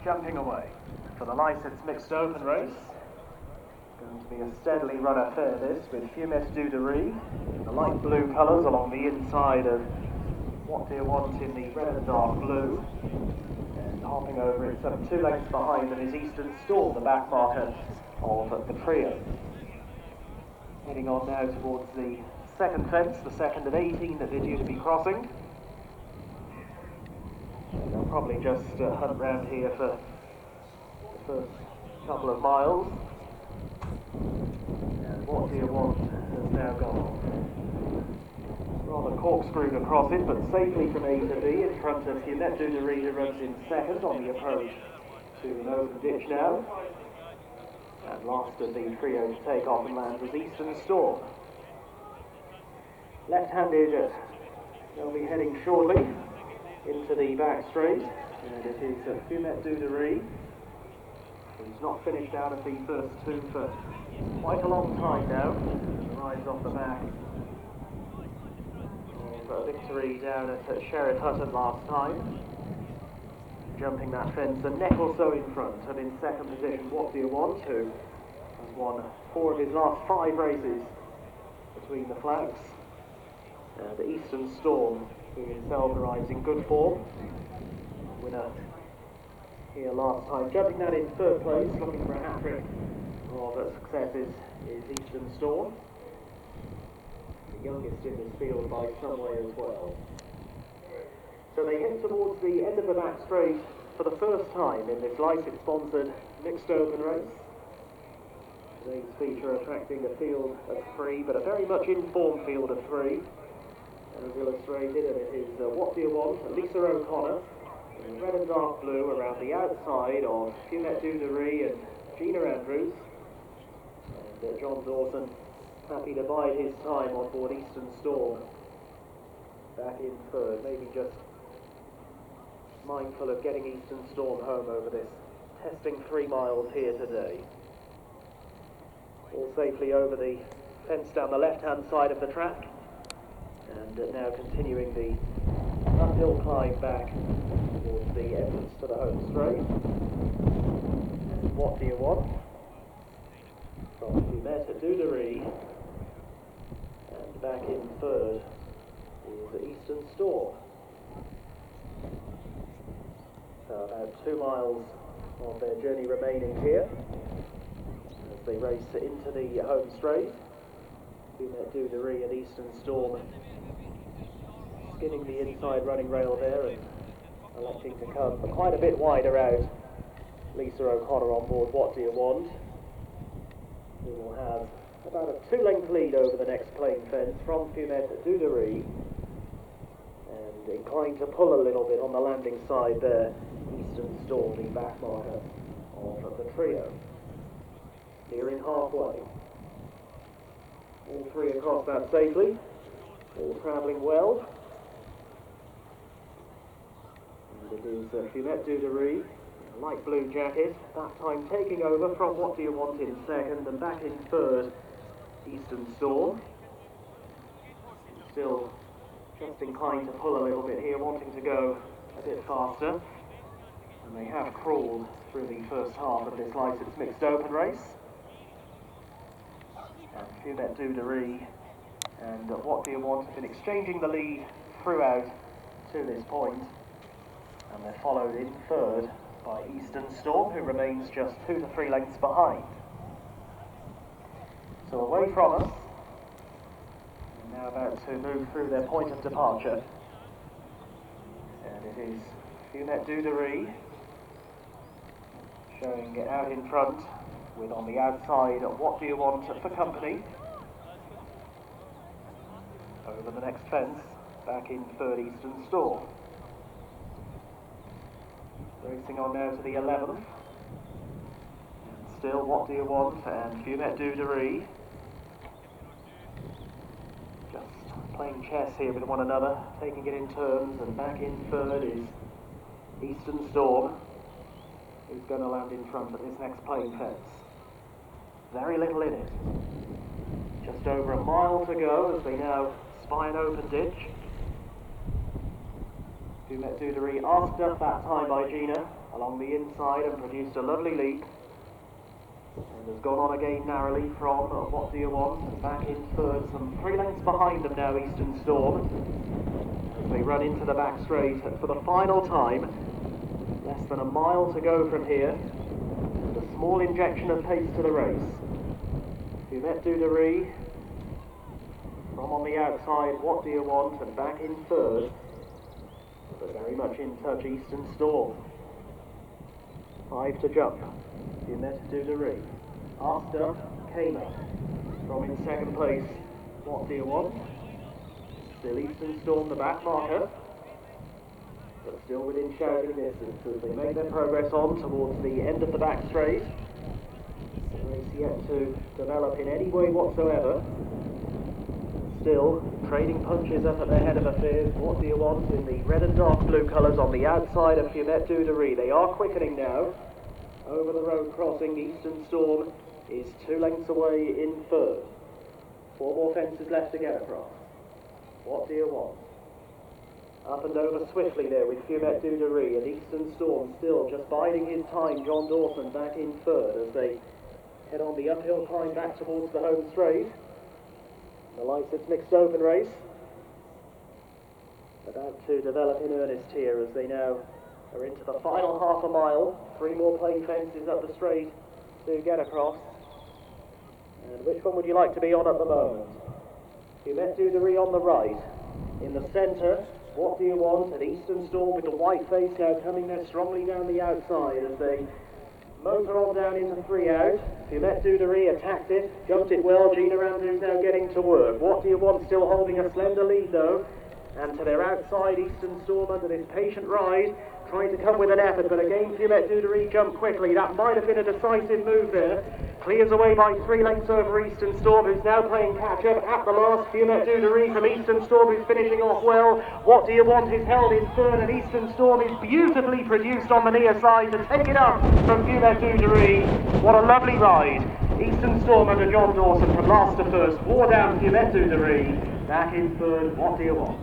jumping away for the Lycetts mixed open race. Going to be a steadily run affair this, with Fumet D'Oudairies in the light blue colours along the inside of Whatdeawant in the red and dark blue. And hopping over it some 2 lengths behind them is Eastern Storm, the back marker of the trio. Heading on now towards the second fence, the second of 18 that they're due to be crossing. And they'll probably just hunt round here for the first couple of miles. And Whatdeawant has now gone rather corkscrewed across it, but safely from A to B in front of Fumet D'Oudairies, who runs in second on the approach to an open ditch now. And last of the trio to take off and land was Eastern Storm. Left-handed, they'll be heading shortly into the back straight, and it is Fumet D'Oudairies, who's not finished out of the first two for quite a long time now. Rides off the back of a victory down at Sheriff Hutton last time, jumping that fence a neck or so in front, and in second position Whatdeawant, who has won 4 of his last 5 races between the flags. The Eastern Storm, who himself arrives in good form, winner here last time, jumping that in third place, looking for a hat-trick of successes, is Eastern Storm, the youngest in this field by some way as well. So they head towards the end of the back straight for the first time in this Lycetts-sponsored mixed open race. Today's feature attracting a field of 3, but a very much informed field of 3. As illustrated, and it is Whatdeawant, Lisa O'Connor, in red and dark blue around the outside of Fumet D'Oudairies and Gina Andrews. And John Dawson happy to bide his time on board Eastern Storm. Back in third, maybe just mindful of getting Eastern Storm home over this testing 3 miles here today. All safely over the fence down the left-hand side of the track. And now continuing the uphill climb back towards the entrance to the home straight. And Whatdeawant from Fumet D'Oudairies, and back in third is Eastern Storm. So about 2 miles of their journey remaining here as they race into the home straight. Fumet D'Oudairies and Eastern Storm skinning the inside running rail there and electing to come quite a bit wider out. Lisa O'Connor on board Whatdeawant, who will have about a 2-length lead over the next plain fence from Fumet D'Oudairies, and inclined to pull a little bit on the landing side there. Eastern Storm, the back marker of the trio, nearing halfway. All 3 across that safely, all travelling well. And it is Fumet D'Oudairies, light blue jacket, that time taking over from Whatdeawant in second, and back in third, Eastern Storm. Still just inclined to pull a little bit here, wanting to go a bit faster. And they have crawled through the first half of this Lycetts mixed open race. And Fumet D'Oudairies and Whatdeawant have been exchanging the lead throughout to this point. And they're followed in third by Eastern Storm, who remains just 2 to 3 lengths behind. So away from us, and now about to move through their point of departure. And it is Fumet D'Oudairies showing it out in front, with on the outside Whatdeawant for company. Over the next fence, back in third, Eastern Storm. Racing on now to the 11th. And still Whatdeawant and Fumet D'Oudairies just playing chess here with one another, taking it in turns, and back in third is Eastern Storm, who's going to land in front of this next plain fence. Very little in it. Just over a mile to go as they now spy an open ditch. Fumet D'Oudairies asked up that time by Gina, along the inside and produced a lovely leap. And has gone on again narrowly from Whatdeawant back in third, some 3 lengths behind them now, Eastern Storm. As they run into the back straight for the final time. Less than a mile to go from here. And a small injection of pace to the race. Fumet D'Oudairies from on the outside, Whatdeawant, and back in third. But very much in touch, Eastern Storm. 5 to jump. Fumet D'Oudairies. After came up from in second place, Whatdeawant. Still Eastern Storm, the back marker, but still within shouting distance as they make their progress on towards the end of the back straight. The race yet to develop in any way whatsoever. Still trading punches up at the head of affairs. Whatdeawant in the red and dark blue colours on the outside of Fumet D'Oudairies. They are quickening now. Over the road crossing, Eastern Storm is 2 lengths away in third. 4 more fences left to get across. Whatdeawant up and over swiftly there with Fumet D'Oudairies, and Eastern Storm still just biding his time. John Dawson back in third as they head on the uphill climb back towards the home straight. The Lycetts mixed open race about to develop in earnest here as they now are into the final half a mile. 3 more plain fences up the straight to get across. And which one would you like to be on at the moment? Fumet D'Oudairies on the right. In the centre, Whatdeawant and Eastern Storm with the white face now coming there strongly down the outside as they motor on down into 3 out. Fumet D'Oudairies attacked it, jumped it well. Gina Andrews now getting to work. Whatdeawant still holding a slender lead though. And to their outside, Eastern Storm under this patient ride, trying to come with an effort, but again Fumet D'Oudairies jumped quickly. That might have been a decisive move there. Clears away by 3 lengths over Eastern Storm, who's now playing catch-up at the last. Fumet D'Oudairies from Eastern Storm, who's finishing off well. Whatdeawant is held in third, and Eastern Storm is beautifully produced on the near side to take it up from Fumet D'Oudairies. What a lovely ride. Eastern Storm under John Dawson from last to first wore down Fumet D'Oudairies. Back in third, Whatdeawant.